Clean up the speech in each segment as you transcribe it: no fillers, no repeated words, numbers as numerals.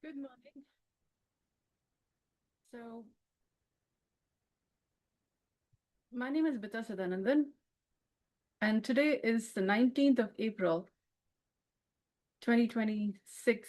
Good morning. So, my name is Bita Sadanandan, and today is the 19th of April, 2026.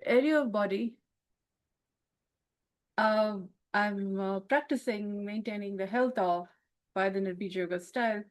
Area of body. Uh, I'm practicing maintaining the health of by the Nirbeeja Yoga style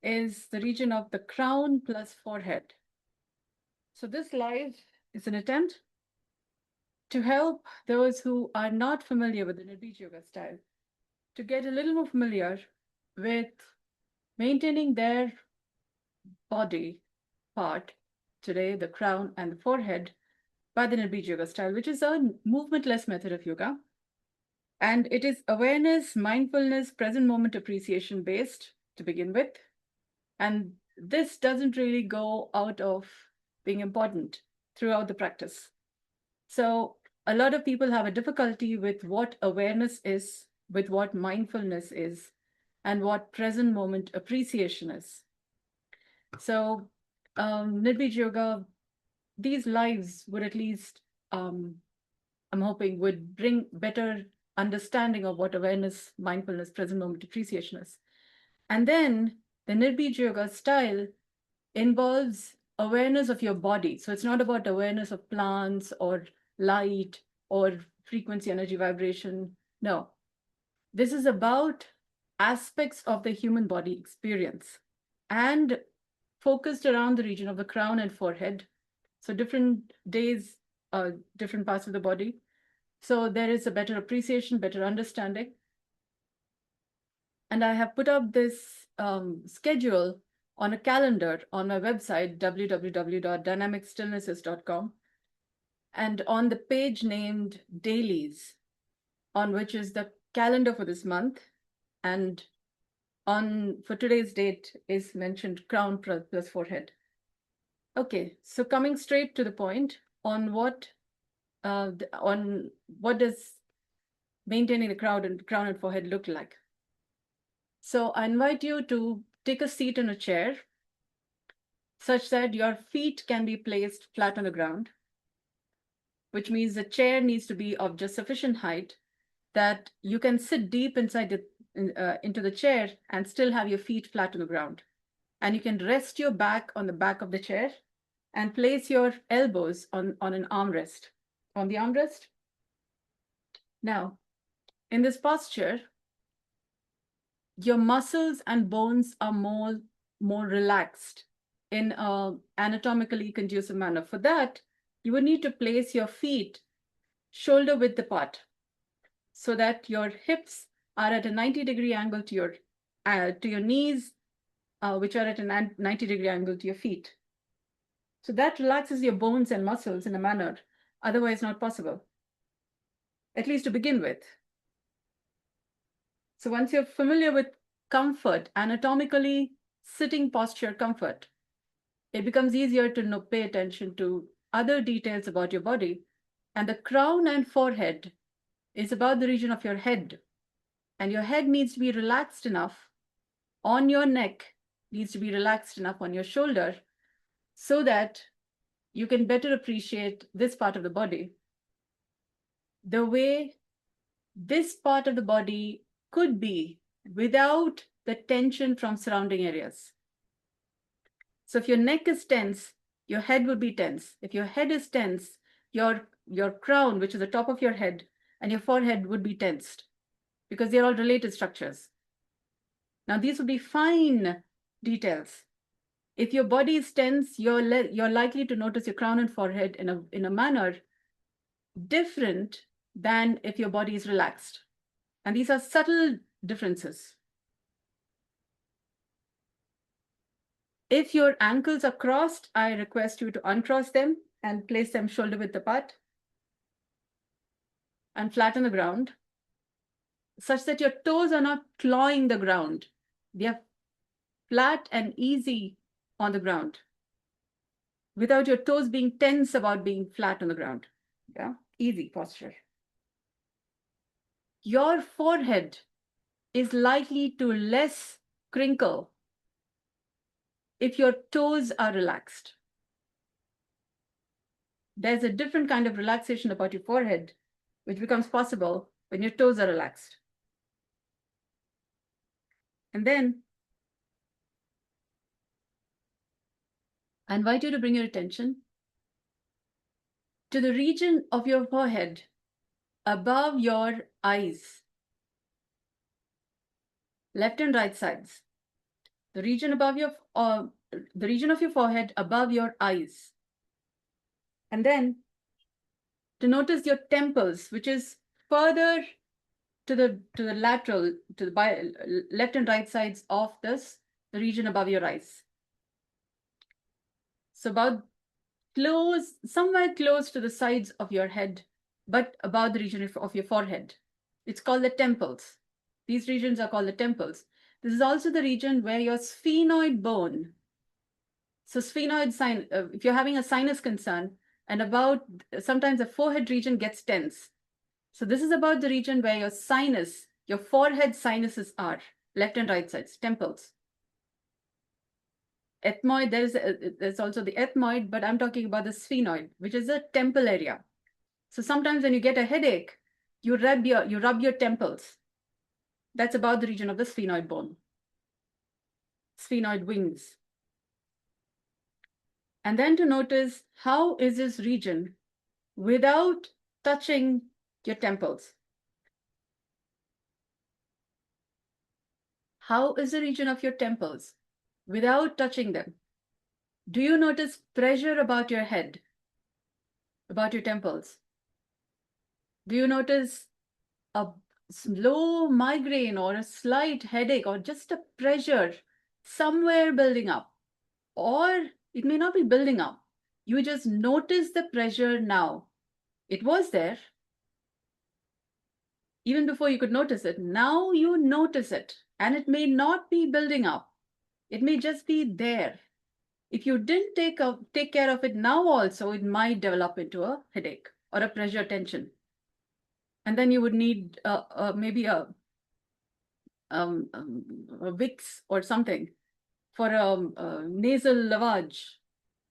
is the region of the crown plus forehead. So, this live is an attempt to help those who are not familiar with the Nirbeeja Yoga style to get a little more familiar with maintaining their body part today, the crown and the forehead, by the Nirbeeja Yoga style, which is a movementless method of yoga. And it is awareness, mindfulness, present moment appreciation based to begin with. And this doesn't really go out of being important throughout the practice. So a lot of people have a difficulty with what awareness is, with what mindfulness is, and what present moment appreciation is. So Nirbeeja Yoga, these lives would at least, I'm hoping, would bring better understanding of what awareness, mindfulness, present moment appreciation is. And then the Nirbeeja Yoga style involves awareness of your body. So it's not about awareness of plants or light or frequency, energy, vibration. No, this is about aspects of the human body experience and focused around the region of the crown and forehead. So different days, different parts of the body. So there is a better appreciation, better understanding. And I have put up this schedule on a calendar on my website, www.dynamicstillnesses.com, and on the page named Dailies, on which is the calendar for this month. And for today's date is mentioned crown plus forehead. Okay, so coming straight to the point on what does maintaining the crown and forehead look like. So I invite you to take a seat in a chair such that your feet can be placed flat on the ground, which means the chair needs to be of just sufficient height that you can sit deep inside into the chair and still have your feet flat on the ground. And you can rest your back on the back of the chair and place your elbows on an armrest. On the armrest. Now, in this posture, your muscles and bones are more relaxed in an anatomically conducive manner. For that, you would need to place your feet shoulder width apart so that your hips are at a 90-degree angle to your knees, which are at a 90-degree angle to your feet. So that relaxes your bones and muscles in a manner otherwise not possible, at least to begin with. So once you're familiar with comfort, anatomically sitting posture comfort, it becomes easier to pay attention to other details about your body. And the crown and forehead is about the region of your head. And your head needs to be relaxed enough on your neck, needs to be relaxed enough on your shoulder so that you can better appreciate this part of the body the way this part of the body could be without the tension from surrounding areas. So if your neck is tense, your head would be tense. If your head is tense, your crown, which is the top of your head, and your forehead would be tensed because they're all related structures. Now, these would be fine details. If your body is tense, you're likely to notice your crown and forehead in a manner different than if your body is relaxed. And these are subtle differences. If your ankles are crossed, I request you to uncross them and place them shoulder width apart and flat on the ground, such that your toes are not clawing the ground. They are flat and easy on the ground without your toes being tense about being flat on the ground. Yeah, easy posture. Your forehead is likely to less crinkle if your toes are relaxed. there's a different kind of relaxation about your forehead, which becomes possible when your toes are relaxed. And then I invite you to bring your attention to the region of your forehead above your eyes, left and right sides. The region above the region of your forehead above your eyes. And then to notice your temples, which is further to the lateral, to the left and right sides of the region above your eyes. So about somewhere close to the sides of your head, but above the region of your forehead. It's called the temples. These regions are called the temples. This is also the region where your sphenoid bone, so sphenoid sign, if you're having a sinus concern, and sometimes the forehead region gets tense. So this is about the region where your forehead sinuses are, left and right sides, temples. Ethmoid, there's also the ethmoid, but I'm talking about the sphenoid, which is the temple area. So sometimes when you get a headache, you rub your temples. That's about the region of the sphenoid bone, sphenoid wings. And then to notice how is this region without touching your temples. How is the region of your temples without touching them? Do you notice pressure about your head, about your temples? Do you notice a slow migraine or a slight headache or just a pressure somewhere building up? Or it may not be building up. You just notice the pressure now. It was there. Even before you could notice it, now you notice it. And it may not be building up. It may just be there. If you didn't take care of it now also, it might develop into a headache or a pressure tension. And then you would need maybe a Vicks or something for a nasal lavage,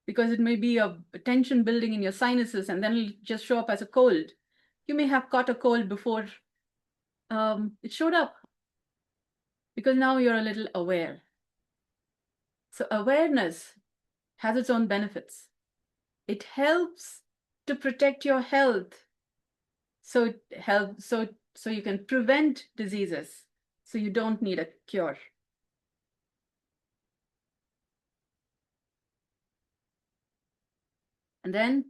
because it may be a tension building in your sinuses and then it'll just show up as a cold. You may have caught a cold before it showed up, because now you're a little aware. So awareness has its own benefits. It helps to protect your health. So it helps, so you can prevent diseases. So you don't need a cure. And then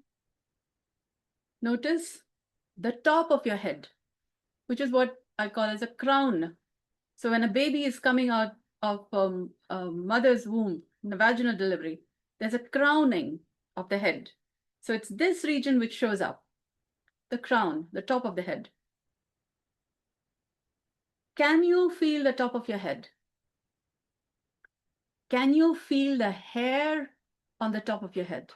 notice the top of your head, which is what I call as a crown. So when a baby is coming out of a mother's womb in the vaginal delivery, there's a crowning of the head. So it's this region which shows up, the crown, the top of the head. Can you feel the top of your head? Can you feel the hair on the top of your head?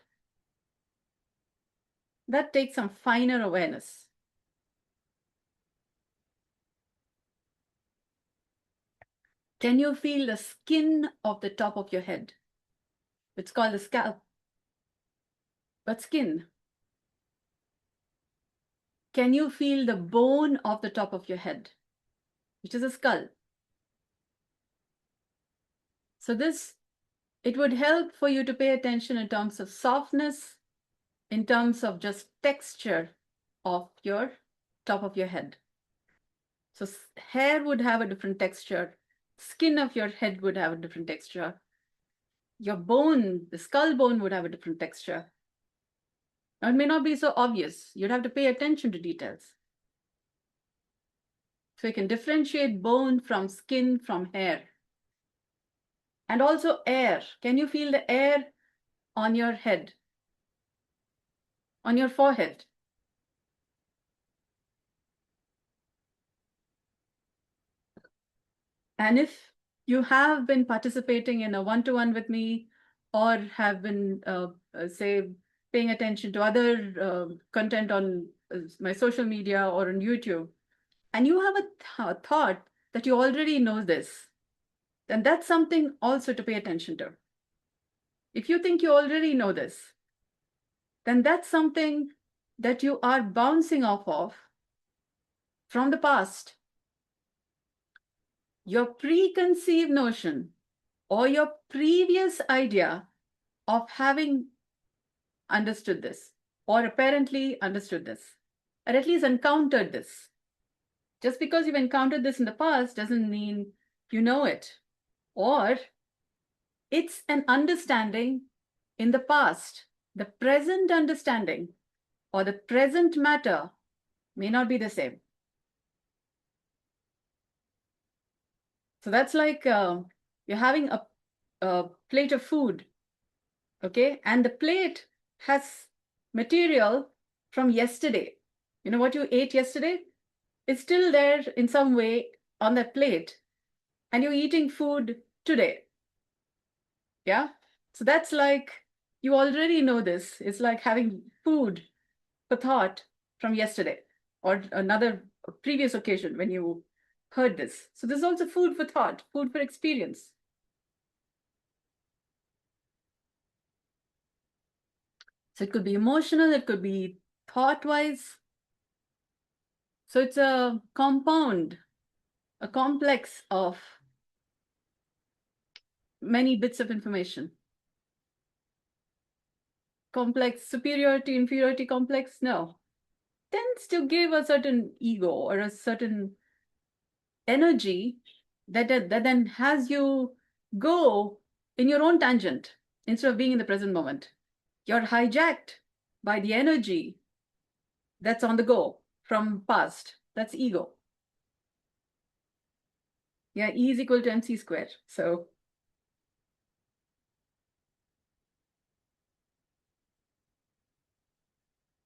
That takes some finer awareness. Can you feel the skin of the top of your head? It's called the scalp, but skin. Can you feel the bone of the top of your head, which is a skull? So it would help for you to pay attention in terms of softness, in terms of just texture of your top of your head. So hair would have a different texture. Skin of your head would have a different texture. Your bone, the skull bone, would have a different texture. Now, it may not be so obvious. You'd have to pay attention to details. So you can differentiate bone from skin from hair. And also air. Can you feel the air on your head, on your forehead? And if you have been participating in a one-to-one with me, or have been, say, paying attention to other content on my social media or on YouTube, and you have a thought that you already know this, then that's something also to pay attention to. If you think you already know this, then that's something that you are bouncing off of from the past. Your preconceived notion or your previous idea of having understood this, or apparently understood this, or at least encountered this. Just because you've encountered this in the past doesn't mean you know it, or it's an understanding in the past. The present understanding or the present matter may not be the same. So that's like you're having a plate of food, okay? And the plate has material from yesterday. You know what you ate yesterday? It's still there in some way on that plate. And you're eating food today. Yeah? So that's like, you already know this. It's like having food for thought from yesterday or another previous occasion when you heard this. So this is also food for thought, food for experience. So it could be emotional, it could be thought-wise. So it's a compound, a complex of many bits of information. Complex, superiority, inferiority complex, no. Tends to give a certain ego or a certain energy that then has you go in your own tangent instead of being in the present moment. You're hijacked by the energy that's on the go from past. That's ego. Yeah, E is equal to mc squared. So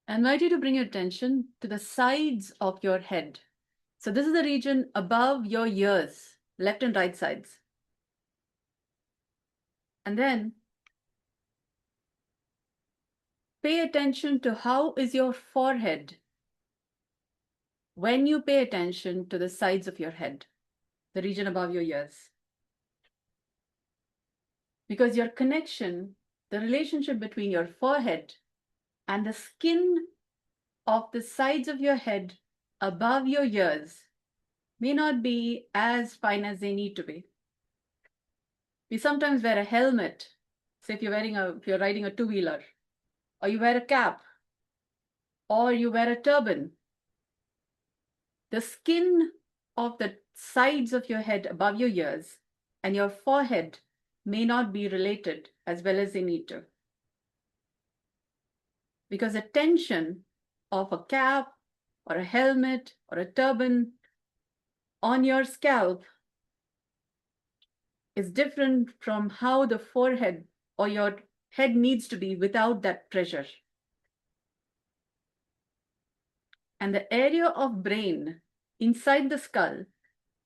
I invite you to bring your attention to the sides of your head. So this is the region above your ears, left and right sides. And then pay attention to how is your forehead when you pay attention to the sides of your head, the region above your ears. Because your connection, the relationship between your forehead and the skin of the sides of your head above your ears may not be as fine as they need to be. We sometimes wear a helmet. Say if you're riding a two-wheeler, or you wear a cap, or you wear a turban. The skin of the sides of your head above your ears and your forehead may not be related as well as they need to. Because the tension of a cap or a helmet or a turban on your scalp is different from how the forehead or your head needs to be without that pressure. And the area of brain inside the skull,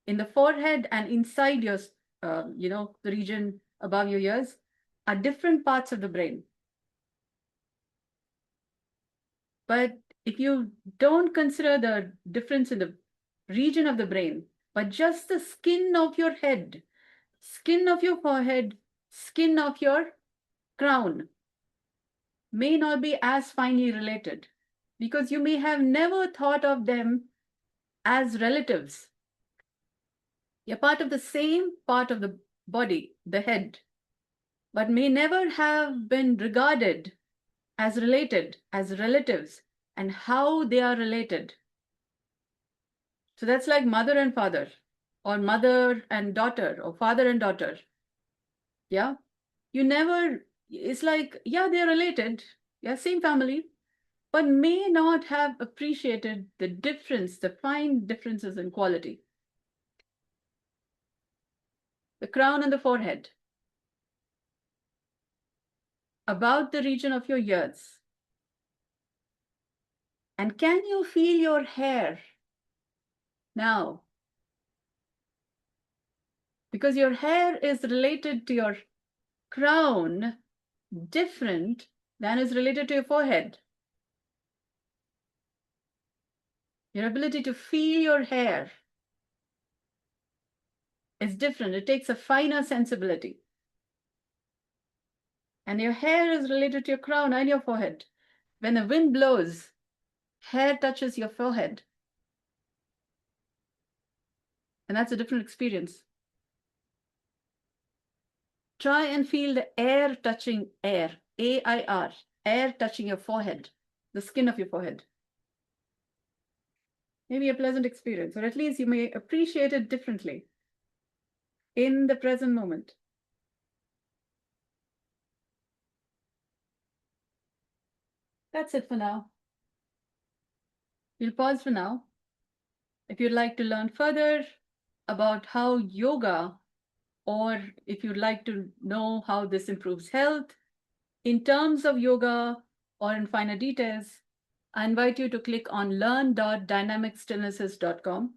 in the forehead and inside your, the region above your ears, are different parts of the brain. But if you don't consider the difference in the region of the brain, but just the skin of your head, skin of your forehead, skin of your crown may not be as finely related because you may have never thought of them as relatives. You're part of the same part of the body, the head, but may never have been regarded as related, as relatives, and how they are related. So that's like mother and father, or mother and daughter, or father and daughter. Yeah? You never, it's like, yeah, they're related, yeah, same family, but may not have appreciated the difference, the fine differences in quality. The crown and the forehead, about the region of your ears. And can you feel your hair now? Because your hair is related to your crown different than is related to your forehead. Your ability to feel your hair is different. It takes a finer sensibility. And your hair is related to your crown and your forehead. When the wind blows, hair touches your forehead. And that's a different experience. Try and feel the air touching air, A-I-R, air touching your forehead, the skin of your forehead. Maybe a pleasant experience, or at least you may appreciate it differently in the present moment. That's it for now. We'll pause for now. If you'd like to learn further about how yoga, or if you'd like to know how this improves health in terms of yoga or in finer details, I invite you to click on learn.dynamicstillnesses.com.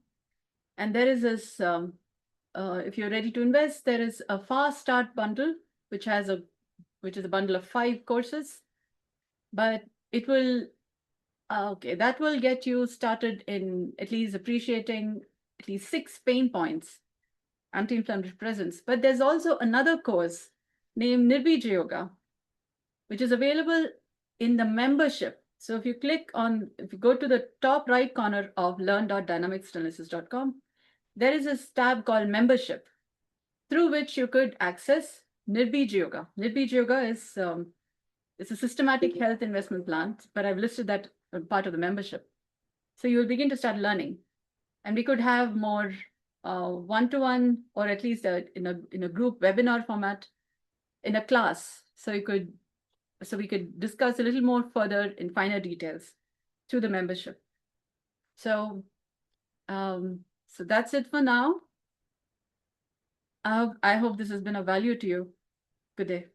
And there is this, if you're ready to invest, there is a fast start bundle, which is a bundle of 5 courses, but it will, that will get you started in at least appreciating at least 6 pain points, anti-inflammatory presence. But there's also another course named Nirbeeja Yoga, which is available in the membership. So if you go to the top right corner of learn.dynamicstillnesses.com, there is a tab called membership, through which you could access Nirbeeja Yoga. Nirbeeja Yoga is it's a systematic health investment plan, but I've listed that part of the membership. So you will begin to start learning, and we could have more one-to-one, or at least in a group webinar format, in a class. So we could discuss a little more further in finer details through the membership. So, so that's it for now. I hope this has been of value to you. Good day.